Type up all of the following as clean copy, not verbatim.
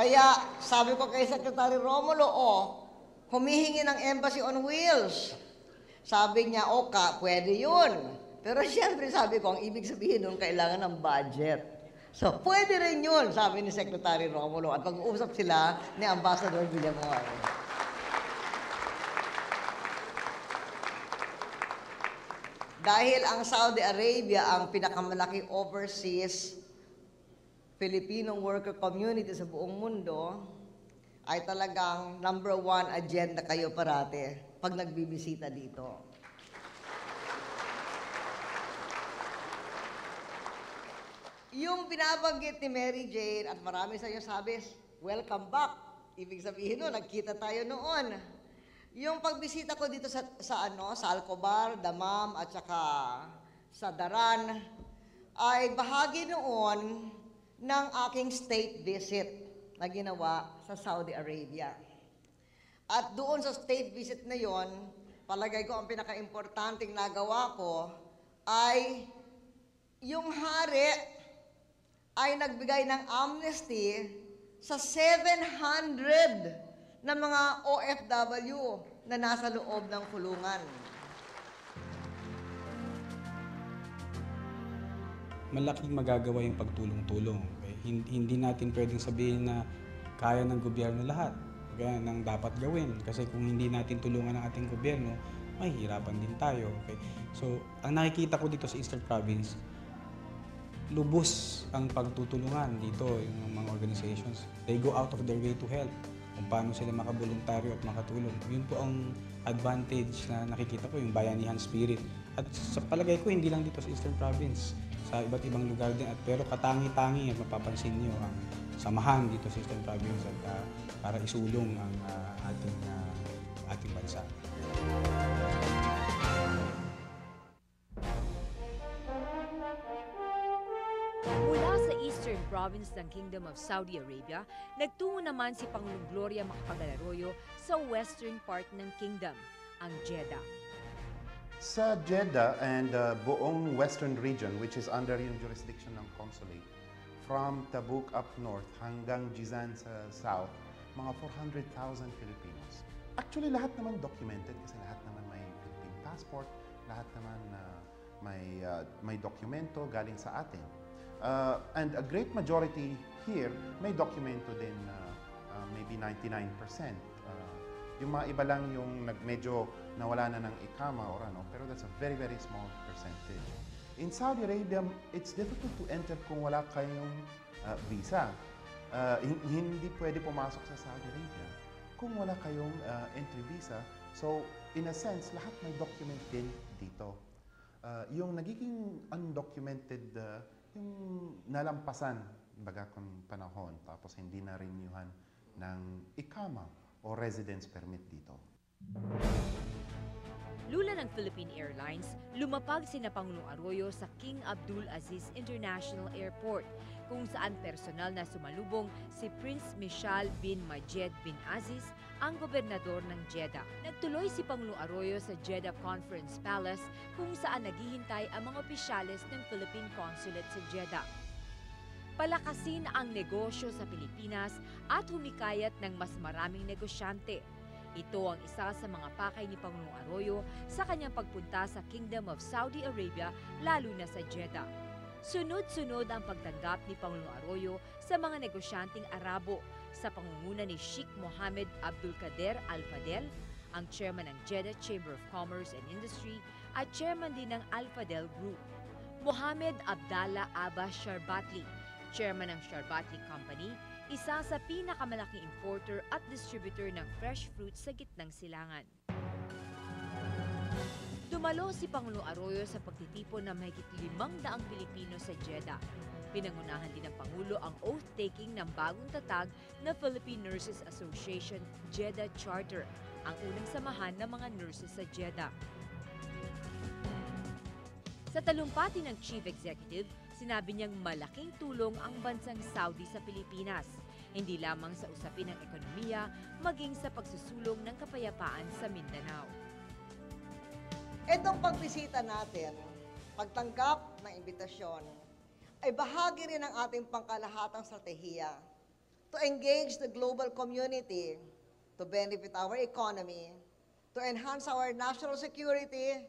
Kaya sabi ko kay Secretary Romulo, humihingi ng Embassy on Wheels. Sabi niya, pwede yun. Pero siyempre sabi ko, ang ibig sabihin nun, kailangan ng budget. So, pwede rin yun, sabi ni Secretary Romulo. At pag-uusap sila ni Ambassador Villamor. Dahil ang Saudi Arabia ang pinakamalaking overseas Filipino worker community sa buong mundo, ay talagang #1 agenda kayo parate pag nagbibisita dito. Yung binabanggit ni Mary Jane at marami sa inyo sabi, welcome back. Ibig sabihin nun, nagkita tayo noon. Yung pagbisita ko dito sa Alcobar, Damam at saka sa Daran ay bahagi noon ng aking state visit na ginawa sa Saudi Arabia. At doon sa state visit na yon, palagay ko ang pinaka-importanting nagawa ko ay yung hari ay nagbigay ng amnesty sa 700 na mga OFW na nasa loob ng kulungan. Malaking magagawa yung pagtulong-tulong. Okay? Hindi natin pwedeng sabihin na kaya ng gobyerno lahat. Kaya nang dapat gawin. Kasi kung hindi natin tulungan ang ating gobyerno, mahihirapan din tayo. Okay? So, ang nakikita ko dito sa Eastern Province, lubos ang pagtutulungan dito, yung mga organizations. They go out of their way to help. Kung paano sila makaboluntaryo at makatulong. Yun po ang advantage na nakikita ko, yung bayanihan spirit. At sa palagay ko, hindi lang dito sa Eastern Province, sa iba't ibang lugar din. Pero katangi-tangi at mapapansin niyo ang samahan dito sa Eastern Province at para isulong ang ating bansa. Mula sa Eastern Province ng Kingdom of Saudi Arabia, nagtungo naman si Pangulong Gloria Macapagal-Arroyo sa western part ng kingdom, ang Jeddah. Sa Jeddah and buong western region, which is under yung jurisdiction ng consulate, from Tabuk up north hanggang Jizan sa south, mga 400,000 Filipinos. Actually, lahat naman documented kasi lahat naman may Philippine passport, lahat naman may dokumento galing sa atin. And a great majority here may dokumento din, maybe 99%. Yung mga iba lang yung medyo nawala na ng ikama or ano, pero that's a very, very small percentage. In Saudi Arabia, it's difficult to enter kung wala kayong visa. Hindi pwede pumasok sa Saudi Arabia kung wala kayong entry visa. So, in a sense, lahat may document din dito. Yung nagiging undocumented, yung nalampasan, baga kung panahon, tapos hindi na renewhan ng ikama o residence permit dito. Lula ng Philippine Airlines, lumapag sina Pangulong Arroyo sa King Abdul Aziz International Airport, kung saan personal na sumalubong si Prince Mishal bin Majed bin Aziz, ang gobernador ng Jeddah. Nagtuloy si Pangulong Arroyo sa Jeddah Conference Palace, kung saan naghihintay ang mga opisyales ng Philippine Consulate sa Jeddah. Palakasin ang negosyo sa Pilipinas at humikayat ng mas maraming negosyante. Ito ang isa sa mga pakay ni Pangulong Arroyo sa kanyang pagpunta sa Kingdom of Saudi Arabia, lalo na sa Jeddah. Sunod-sunod ang pagtanggap ni Pangulong Arroyo sa mga negosyanteng Arabo sa pangunguna ni Sheikh Mohammed Abdul Qadir Al Fadel, ang chairman ng Jeddah Chamber of Commerce and Industry at chairman din ng Al Fadel Group. Mohammed Abdallah Abbas Sharbatli, chairman ng Sharbatli Company, isa sa pinakamalaking importer at distributor ng fresh fruit sa gitnang silangan. Dumalo si Pangulong Arroyo sa pagtitipon ng mahigit 500 Pilipino sa Jeddah. Pinangunahan din ng Pangulo ang oath-taking ng bagong tatag na Philippine Nurses Association Jeddah Charter, ang unang samahan ng mga nurses sa Jeddah. Sa talumpati ng Chief Executive, sinabi niyang malaking tulong ang bansang Saudi sa Pilipinas, hindi lamang sa usapin ng ekonomiya, maging sa pagsusulong ng kapayapaan sa Mindanao. Itong pagbisita natin, pagtanggap ng imbitasyon, ay bahagi rin ng ating pangkalahatang strategiya to engage the global community, to benefit our economy, to enhance our national security,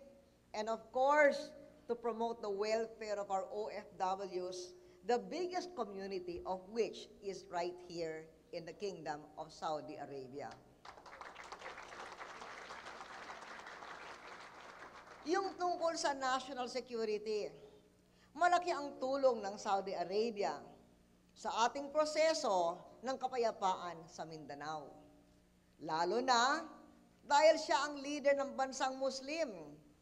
and of course, to promote the welfare of our OFWs, the biggest community of which is right here in the Kingdom of Saudi Arabia. Yung tungkol sa national security, malaki ang tulong ng Saudi Arabia sa ating proseso ng kapayapaan sa Mindanao. Lalo na dahil siya ang leader ng bansang Muslim,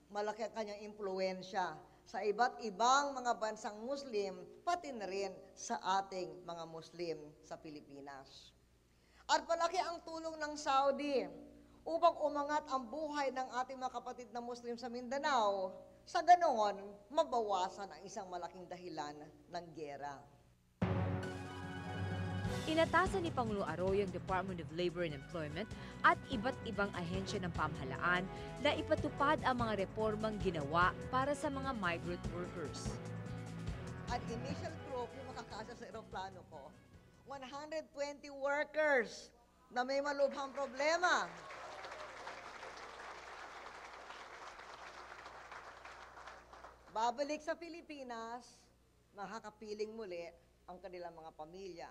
malaki ang kanyang impluensya sa iba't ibang mga bansang Muslim, pati na rin sa ating mga Muslim sa Pilipinas. At malaki ang tulong ng Saudi upang umangat ang buhay ng ating mga kapatid na Muslim sa Mindanao, sa ganoon, mabawasan ang isang malaking dahilan ng giyera. Inatasan ni Pangulo Arroyo ang Department of Labor and Employment at iba't ibang ahensya ng pamahalaan na ipatupad ang mga reformang ginawa para sa mga migrant workers. At initial group, yung makakasa sa aeroplano ko, 120 workers na may malubhang problema. Babalik sa Pilipinas, makakapiling muli ang kanilang mga pamilya.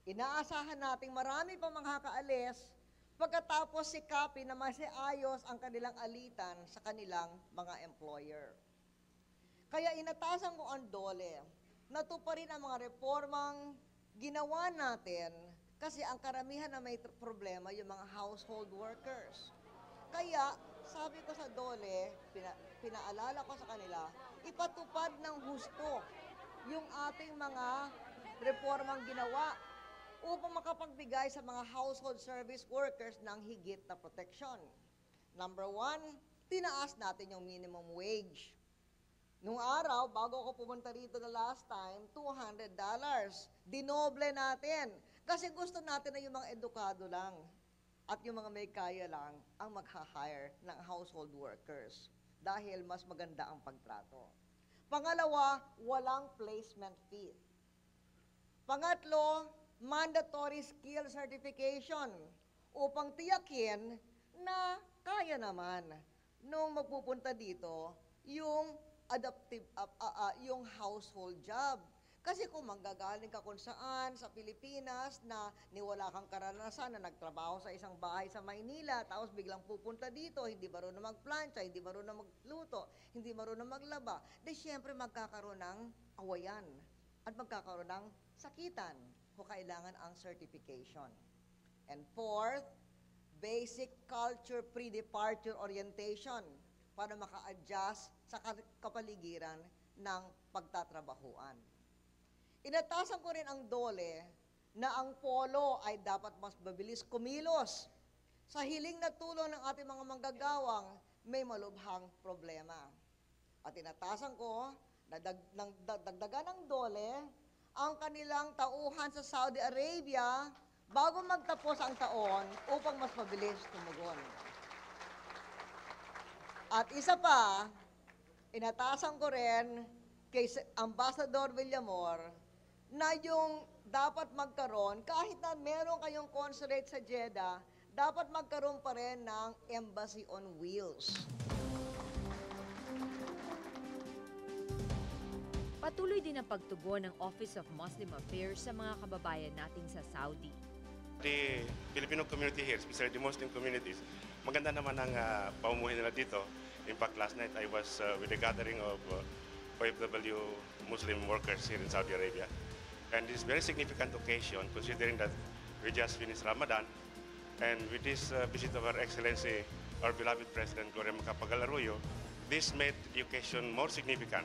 Inaasahan nating marami pa makakaalis pagkatapos sikapin na masiayos ang kanilang alitan sa kanilang mga employer. Kaya inatasan ko ang DOLE na tuparin ang mga reformang ginawa natin kasi ang karamihan na may problema yung mga household workers. Kaya sabi ko sa DOLE, pinaalala ko sa kanila, ipatupad ng husto yung ating mga reformang ginawa upang makapagbigay sa mga household service workers ng higit na proteksyon. Number 1, tinaas natin yung minimum wage. Nung araw, bago ako pumunta rito the last time, $200. Dinoble natin. Kasi gusto natin na yung mga edukado lang at yung mga may kaya lang ang magha-hire ng household workers dahil mas maganda ang pagtrato. Pangalawa, walang placement fee. Pangatlo, mandatory skill certification upang tiyakin na kaya naman nung magpupunta dito yung yung household job. Kasi kung manggagaling ka kung saan sa Pilipinas na niwala kang karanasan na nagtrabaho sa isang bahay sa Maynila, tapos biglang pupunta dito, hindi marunong magplancha, hindi marunong magluto, hindi marunong maglaba, di syempre magkakaroon ng awayan at magkakaroon ng sakitan kung kailangan ang certification. And fourth, basic culture pre-departure orientation para maka-adjust sa kapaligiran ng pagtatrabahuan. Inatasan ko rin ang DOLE na ang polo ay dapat mas mabilis kumilos. Sa hiling na tulong ng ating mga manggagawang, may malubhang problema. At inatasan ko na dagdagan ng DOLE ang kanilang tauhan sa Saudi Arabia bago magtapos ang taon upang mas mabilis tumugon. At isa pa, inatasan ko rin kay Ambassador Villamor na yung dapat magkaroon, kahit na meron kayong consulate sa Jeddah, dapat magkaroon pa rin ng Embassy on Wheels. Patuloy din ang pagtugon ng Office of Muslim Affairs sa mga kababayan natin sa Saudi. The Filipino community here, especially the Muslim communities, maganda naman ang pamumuhay nila dito. In fact, last night I was with a gathering of OFW Muslim workers here in Saudi Arabia. And this is a very significant occasion considering that we just finished Ramadan. And with this visit of Her Excellency, our beloved President Gloria Macapagal-Arroyo, this made the occasion more significant.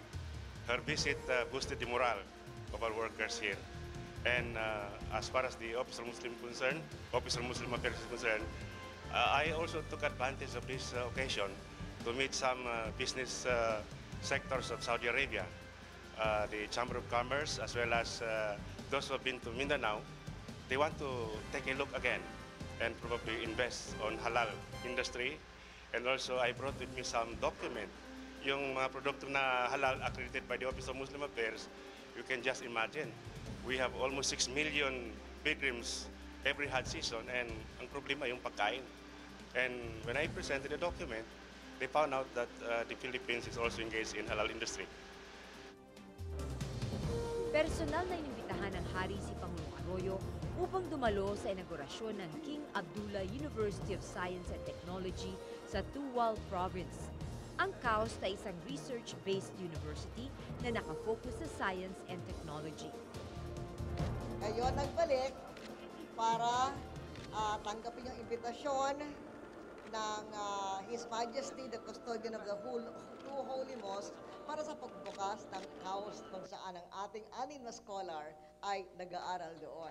Her visit boosted the morale of our workers here. And as far as the Office of Muslim Affairs is concerned, I also took advantage of this occasion to meet some business sectors of Saudi Arabia, the Chamber of Commerce, as well as those who have been to Mindanao. They want to take a look again and probably invest on halal industry. And also, I brought with me some document. Yung mga produkto na halal accredited by the Office of Muslim Affairs, you can just imagine. We have almost 6 million pilgrims every Hajj season, and ang problema yung pagkain. And when I presented the document, they found out that the Philippines is also engaged in halal industry. Personal na inimbitahan ng hari si Pangulong Arroyo upang dumalo sa inaugurasyon ng King Abdullah University of Science and Technology sa Tuwal Province. Ang KAUST ay isang research-based university na nakafocus sa science and technology. Ngayon nagbalik para tanggapin yung imbitasyon ng His Majesty, the Custodian of the Two Holy Mosques, para sa pagbukas ng KAUST kung saan ang ating 6 na scholar ay nag-aaral doon.